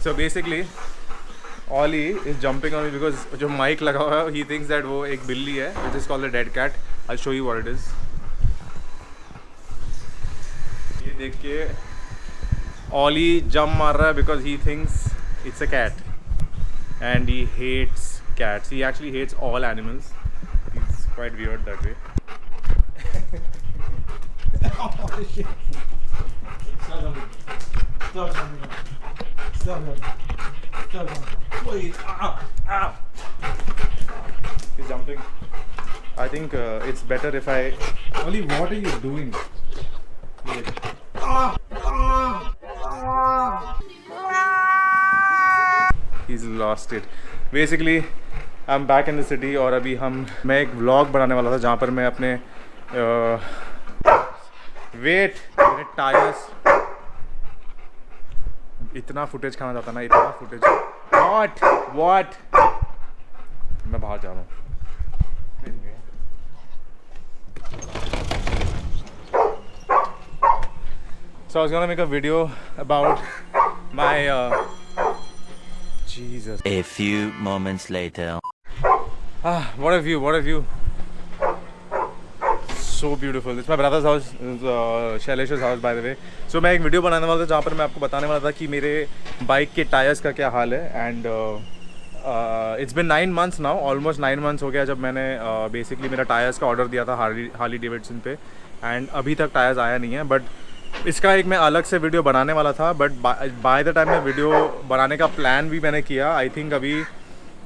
So basically Ollie is jumping on me because जो mic लगा हुआ है he thinks that वो एक बिल्ली है which is called a dead cat. I'll show you what it is. ये देख के Ollie jump मार रहा है because he thinks it's a cat and he hates cats. He actually hates all animals. He's quite weird that way. Oh shit. Stop jumping. Stop jumping. Stop jumping. Stop jumping. Wait. He's jumping. I think it's better if I... Ollie, what are you doing? He's lost it. Basically, I'm back in the city और अभी मैं एक vlog बनाने वाला था जहाँ पर मैं अपने मेरे टायर्स इतना फुटेज खाना चाहता ना, इतना फुटेज. What? मैं बाहर जा रहा हूँ. So I was gonna make a video about my Jesus. A few moments later. What a view. So beautiful. It's my brother's house, Shailesh's house by the way. So मैं एक video बनाने वाला था जहाँ पर मैं आपको बताने वाला था कि मेरे बाइक के टायर्स का क्या हाल है. And it's been 9 months now, almost 9 months हो गया जब मैंने बेसिकली मेरा टायर्स का ऑर्डर दिया था हार्ली डेविडसन पे. एंड अभी तक टायर्स आया नहीं है. बट इसका एक मैं अलग से वीडियो बनाने वाला था. बट बाय द टाइम मैं वीडियो बनाने का प्लान भी मैंने किया. आई थिंक अभी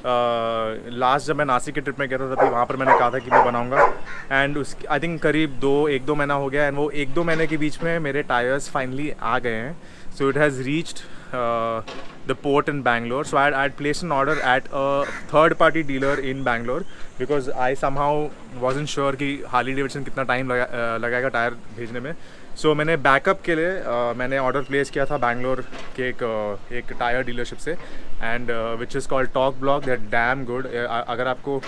लास्ट जब मैं नासिक के ट्रिप में गया था तभी वहाँ पर मैंने कहा था कि मैं बनाऊंगा. एंड उस आई थिंक करीब 1-2 महीना हो गया. एंड वो 1-2 महीने के बीच में मेरे टायर्स फाइनली आ गए हैं. So it has reached the port in Bangalore. So I had placed an order at a third party dealer in Bangalore because I somehow wasn't sure कि हार्ली डेविडसन कितना time लगाएगा tyre भेजने में. सो मैंने backup के लिए मैंने order place किया था बैंगलोर के एक टायर डीलरशिप से. And which is called talk block. That damn good. अगर आपको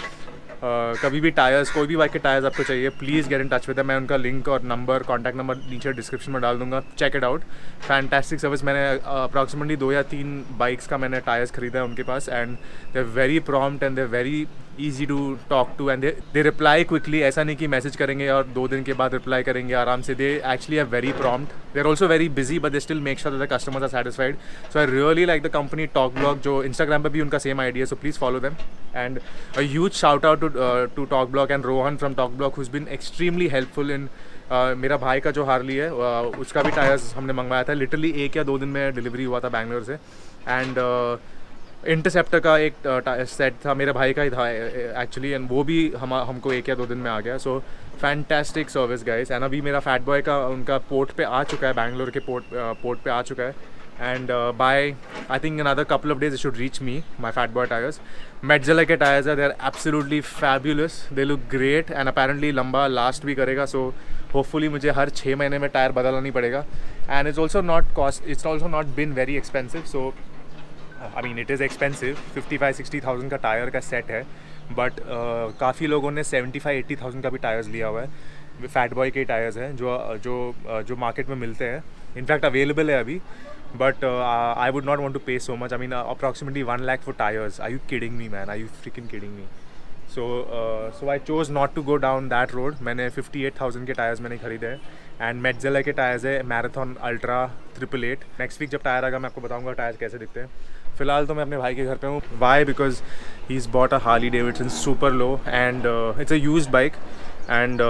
कभी भी टायर्स, कोई भी बाइक के टायर्स आपको चाहिए, please get in touch with. मैं उनका लिंक और नंबर, कॉन्टैक्ट नंबर नीचे डिस्क्रिप्शन में डाल दूंगा. Check it out. Fantastic service. मैंने अप्रॉक्सीमेटली 2 या 3 बाइक्स का मैंने टायर्स खरीदा है उनके पास. And they are very prompt and they are very easy to talk to. And they reply quickly. ऐसा नहीं कि मैसेज करेंगे और 2 दिन के बाद रिप्लाई करेंगे आराम से. They actually are very prompt. They are also very busy but they still make sure that the customers are satisfied. So I really like the company Talk Block. जो इंस्टाग्राम पर भी उनका सेम आईडी है. So please follow them. And a huge shout out to Talk Block and Rohan from Talk Block who's been extremely helpful in. मेरा भाई का जो Harley है उसका भी टायर्स हमने मंगवाया था. लिटरली 1 या 2 दिन में डिलीवरी हुआ था बैंगलोर से. एंड इंटरसेप्टर का एक सेट था, मेरे भाई का ही था एक्चुअली. एंड वो भी हमको 1 या 2 दिन में आ गया. सो फैंटास्टिक सर्विस गाइस. एंड अभी मेरा फैट बॉय का उनका पोर्ट पे आ चुका है, बैंगलोर के पोर्ट पे आ चुका है. And by I think another couple of days it should reach me my Fat Boy tyres. Metzeler के टायर्स है. They are absolutely fabulous. They look great. And apparently लंबा लास्ट भी करेगा. सो होपफुली मुझे हर 6 महीने में टायर बदलना नहीं पड़ेगा. And it's also not been very expensive. So I mean it is expensive. 55-60,000 का टायर का सेट है. बट काफ़ी लोगों ने 75-80,000 का भी टायर्स लिया हुआ है. फैट बॉय के टायर्स हैं जो मार्केट में मिलते हैं. इनफैक्ट अवेलेबल है अभी. But I would not want to pay so much. I mean, approximately 1 lakh for tires. Are you kidding me, man? Are you freaking kidding me? So I chose not to go down that road. मैंने 58,000 के tyres मैंने खरीदे हैं. And मेटजेला के tyres है, marathon ultra 888. Next week जब tyre आएगा मैं आपको बताऊंगा टायर्स कैसे दिखते हैं. फिलहाल तो मैं अपने भाई के घर पे हूँ. Why? Because he is bought a Harley Davidson super low and it's a used bike. And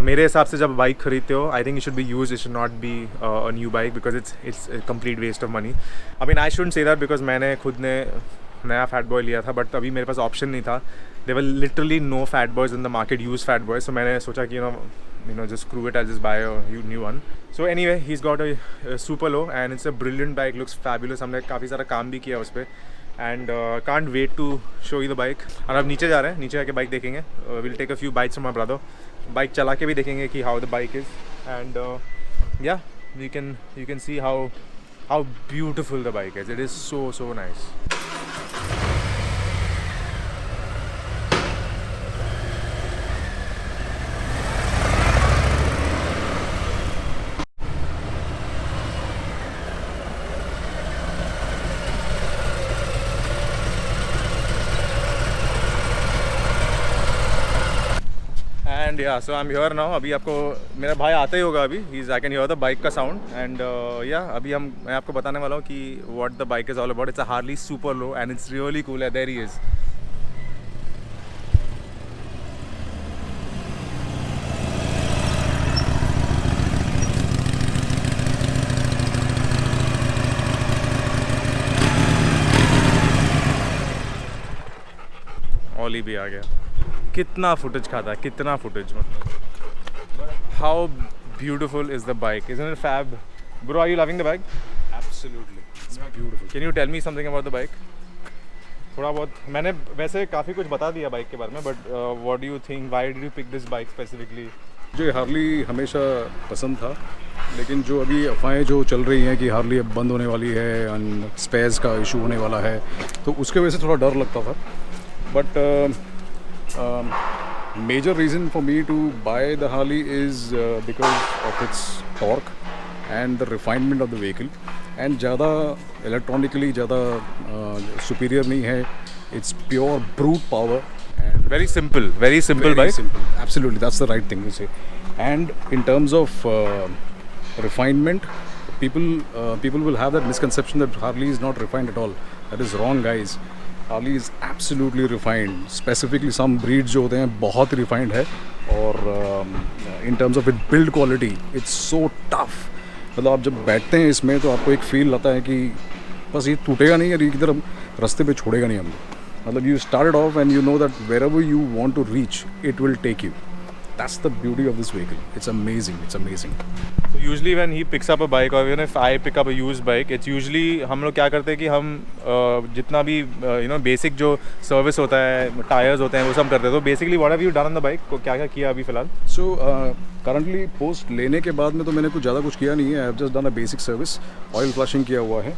मेरे हिसाब से जब बाइक खरीदते हो I think it should be use. It should not be a new bike because it's complete waste of money. I mean I shouldn't say that because मैंने खुद ने नया फैट बॉय लिया था. बट अभी मेरे पास ऑप्शन नहीं था. There were literally no Fat Boys in the market, used Fat Boys. So मैंने सोचा कि you know just screw it, I'll just buy a new one. So anyway, he's got a super low and it's a brilliant bike, looks fabulous. हमने काफ़ी सारा काम भी किया उस पर. And can't wait to show you the bike. और अब नीचे जा रहे हैं, नीचे आके बाइक देखेंगे. we'll take a few bites from my brother. Bike चला के भी देखेंगे कि how the bike is. And yeah, you can see how beautiful the bike is. It is so nice. And yeah so I am here now. अभी आपको मेरा भाई आता ही होगा अभी. He is I can hear the bike का sound and yeah अभी मैं आपको बताने वाला हूँ कि what the bike is all about. It's a Harley super low and it's really cool. There he is. Ollie भी आ गया. कितना फुटेज खाता है, कितना फुटेज. मतलब how beautiful is the bike. Isn't it fab? Bro, are you loving the bike? Absolutely. It's beautiful. Can you tell me something about the bike? थोड़ा बहुत. मैंने वैसे काफ़ी कुछ बता दिया बाइक के बारे में, but what do you think, why did you pick this bike specifically? मुझे हार्ली हमेशा पसंद था, लेकिन जो अभी अफवाहें जो चल रही हैं कि हार्ली अब बंद होने वाली है एंड स्पेस का इशू होने वाला है, तो उसके वजह से थोड़ा डर लगता था. But major reason for me to buy the Harley is because of its torque and the refinement of the vehicle. And ज़्यादा electronically ज़्यादा superior नहीं है. It's pure brute power and very simple very bike. simple. Absolutely, that's the right thing to say. And in terms of refinement, people will have that misconception that Harley is not refined at all. That is wrong, guys. Harley is absolutely refined. Specifically some breeds जो होते हैं बहुत refined है. और in terms of its build quality, it's so tough. मतलब आप जब बैठते हैं इसमें तो आपको एक फील आता है कि बस ये टूटेगा नहीं और ये किधर रास्ते पे छोड़ेगा नहीं हमको. मतलब you started off and you know that wherever you want to reach, it will take you. That's the beauty of this vehicle. It's amazing. It's amazing. So usually when he picks up a bike or even if I pick up a used bike, it's usually हम लोग क्या करते हैं कि हम जितना भी basic जो सर्विस होता है, टायर्स होते हैं, वो सब करते हैं. तो basically what have you done on the bike? को क्या क्या किया अभी फिलहाल? So currently पोस्ट लेने के बाद में तो मैंने कुछ ज़्यादा कुछ किया नहीं है. I have just done a basic service. Oil flushing किया हुआ है.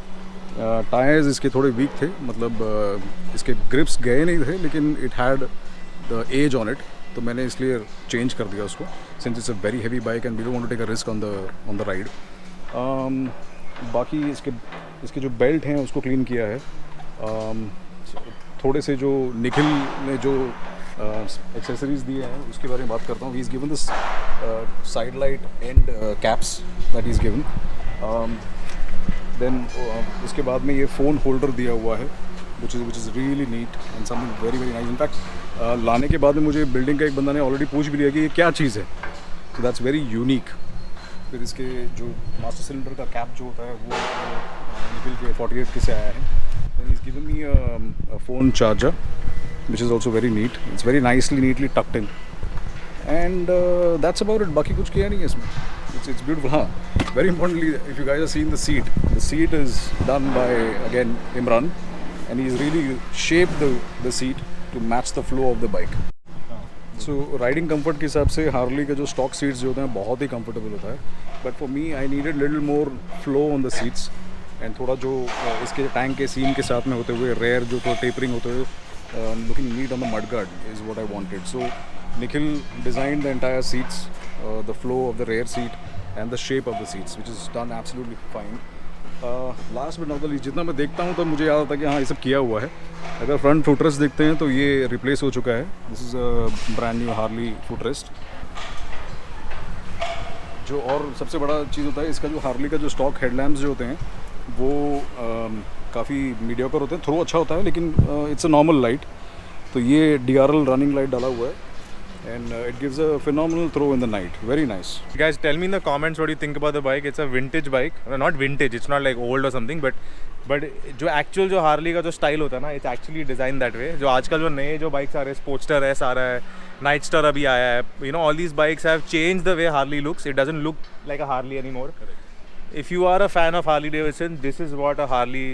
टायर्स इसके थोड़े वीक थे, मतलब इसके ग्रिप्स गए नहीं थे, लेकिन it had the edge on it, तो मैंने इसलिए चेंज कर दिया उसको. Since it's a very heavy bike and we don't want to take a risk on the ride. बाकी इसके जो बेल्ट हैं उसको क्लीन किया है. थोड़े से जो निखिल ने जो एक्सेसरीज दिए हैं उसके बारे में बात करता हूँ. He is given this side light and caps that is given. Then उसके बाद में ये फ़ोन होल्डर दिया हुआ है which is really neat and something very very nice. In fact लाने के बाद में मुझे बिल्डिंग का एक बंदा ने ऑलरेडी पूछ भी लिया कि ये क्या चीज़ है. so that's very unique. फिर इसके जो मास्टर सिलेंडर का कैप जो होता है वो निकल के 48 के से आया है. then he's given me a phone charger which is also very neat. It's very neatly tucked in and that's about it. बाकी कुछ किया नहीं है इसमें. It's beautiful. हाँ, very importantly, if you guys have seen the seat is done by again Imran. And he's really shaped the seat to match the flow of the bike. So riding comfort के हिसाब से Harley के जो stock seats जो होते हैं बहुत ही comfortable होता है. But for me I needed little more flow on the seats and थोड़ा जो इसके टैंक के सीन के साथ में होते हुए रेयर जो थोड़ा टेपरिंग होते हुए looking neat on the mudguard is what I wanted. So Nikhil designed the entire seats, the flow of the rear seat and the shape of the seats which is done absolutely fine. Last but not the least, जितना मैं देखता हूँ तो मुझे याद आता है कि हाँ ये सब किया हुआ है. अगर फ्रंट फुटरेस्ट देखते हैं तो ये रिप्लेस हो चुका है. This is a brand new Harley footrest. जो और सबसे बड़ा चीज़ होता है इसका जो हार्ली का जो स्टॉक हेडलैम्प्स जो होते हैं वो काफ़ी मीडियोकर होते हैं. थ्रो अच्छा होता है लेकिन इट्स अ नॉर्मल लाइट. तो ये DRL रनिंग लाइट डाला हुआ है and it gives a phenomenal throw in the night. Very nice. Guys, tell me in the comments what you think about the bike. It's a vintage bike. Not vintage, it's not like old or something, but जो actual जो Harley का जो style होता है ना, it's actually designed that way. जो आजकल जो नए जो बाइक्स आ रहे हैं, स्पोर्ट्सटर एस आ रहा है, नाइटस्टर अभी आया है, you know, all these bikes have changed the way Harley looks. It doesn't look like a Harley anymore. Correct. If you are a fan of Harley Davidson, this is what a Harley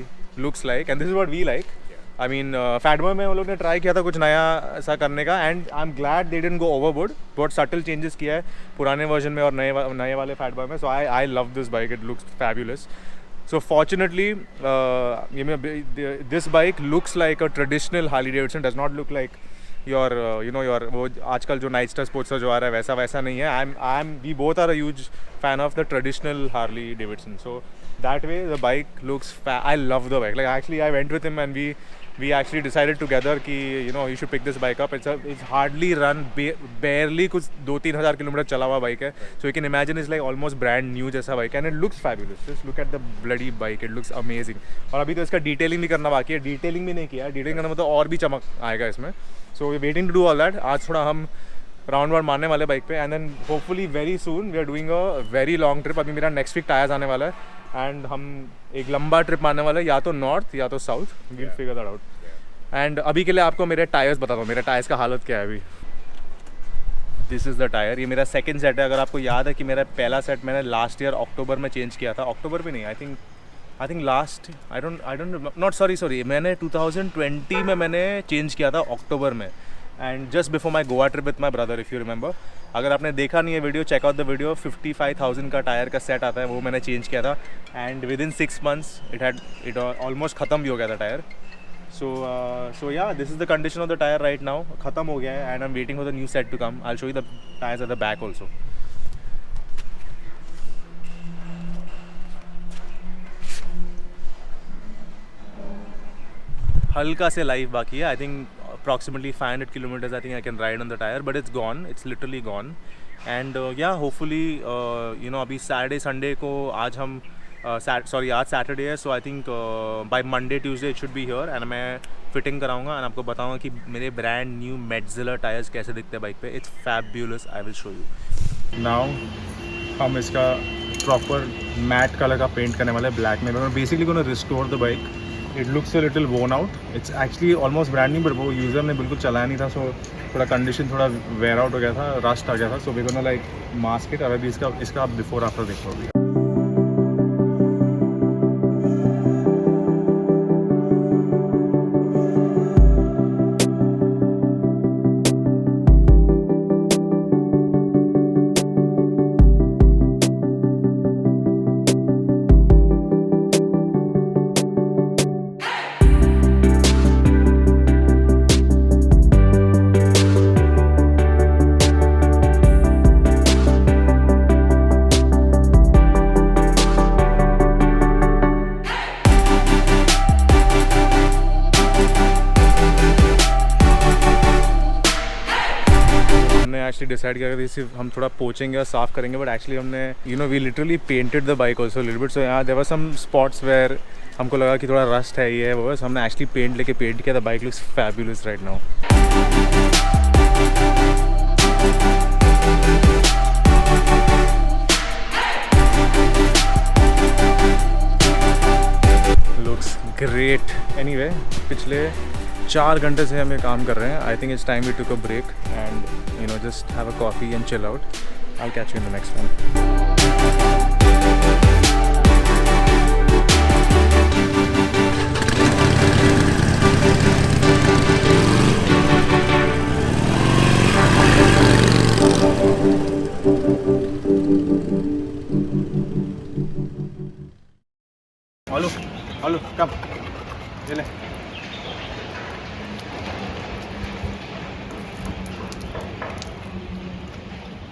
looks like and this is what we like. I mean Fat Boy में हम लोग ने try किया था कुछ नया ऐसा करने का and I am glad they didn't go overboard. बहुत सटल चेंजेस किया है पुराने वर्जन में और नए वाले फैटबॉय में. So I love this bike. It looks fabulous. So fortunately this bike looks like a traditional Harley Davidson. Does not look like your वो आजकल जो नाइटस्टर स्पोर्ट्सर जो आ रहा है वैसा नहीं है. I am we both are a huge fan of the traditional Harley Davidson. So that way the bike looks I love the bike. Like actually I went with him and we actually decided together कि you know you should pick this bike up. It's hardly run, barely कुछ 2-3 हज़ार kilometre चला हुआ bike है. So you can imagine it's like almost brand new जैसा bike है, and it looks fabulous. Just look at the bloody bike, it looks amazing. और अभी तो इसका डिटेलिंग भी करना बाकी है. डिटेलिंग भी नहीं किया, डिटेलिंग करना मतलब और भी चमक आएगा इसमें. So we're waiting to do all that. आज थोड़ा हम राउंड वाउंड मारने वाले बाइक पे, and then hopefully very soon we are doing a very long trip. अभी मेरा नेक्स्ट वीक टायर्स आने वाला है, एंड हम एक लंबा ट्रिप मारने वाले हैं, या तो नॉर्थ या तो south. We'll figure that out. And अभी के लिए आपको मेरे टायर्स बताता हूँ, मेरे टायर्स का हालत क्या है अभी. This is the tyre. ये मेरा सेकंड सेट है. अगर आपको याद है कि मेरा पहला सेट मैंने लास्ट ईयर अक्टूबर में चेंज किया था. अक्टूबर भी नहीं, I think last I don't not sorry मैंने 2020 में मैंने चेंज किया था अक्टूबर में, and just before my Goa trip with my brother, if you remember. अगर आपने देखा नहीं है video, check out the video. 55,000 का टायर का सेट आता है, वो मैंने चेंज किया था, and with in 6 months it almost ख़त्म भी हो गया था tyre. So yeah, this is the condition of the tire right now. ख़त्म हो गया है, and I'm waiting for the new set to come. I'll show you the tires at the back also. हल्का से लाइफ बाकी है. I think approximately 500 kilometers I think I can ride on the tire, but it's gone. It's literally gone. And yeah, hopefully you know अभी Saturday Sunday को आज हम आज Saturday है, so I think by Monday Tuesday it should be here, and मैं fitting कराऊंगा and आपको बताऊंगा कि मेरे ब्रांड न्यू मेटजिला टायर्स कैसे दिखते हैं बाइक पे. It's fabulous. I will show you. Now हम इसका प्रॉपर मैट कलर का पेंट करने वाले हैं, ब्लैक में. मैं basically gonna restore the bike. It looks a little worn out. It's actually almost brand new, but वो यूज़र ने बिल्कुल चलाया नहीं था, सो थोड़ा कंडीशन थोड़ा वेयर आउट हो गया था, रस्ट आ गया था. So we gonna like mask it. अभी इसका आप बिफोर आफ्टर देखोगे. एक्चुअली डिसाइड किया कि सिर्फ हम थोड़ा पोचेंगे और साफ़ करेंगे, बट एक्चुअली हमने you know we literally painted the bike also little bit. So यहाँ there were some spots where हमको लगा कि थोड़ा रस्ट है, ये है वो. हमने एक्चुअली पेंट किया. The bike looks fabulous right now. Looks great. Anyway, पिछले 4 घंटे से हम ये काम कर रहे हैं. I think it's time we took a break and you know just have a coffee and chill out. I will catch you in the next one. Hello, come. ये ले.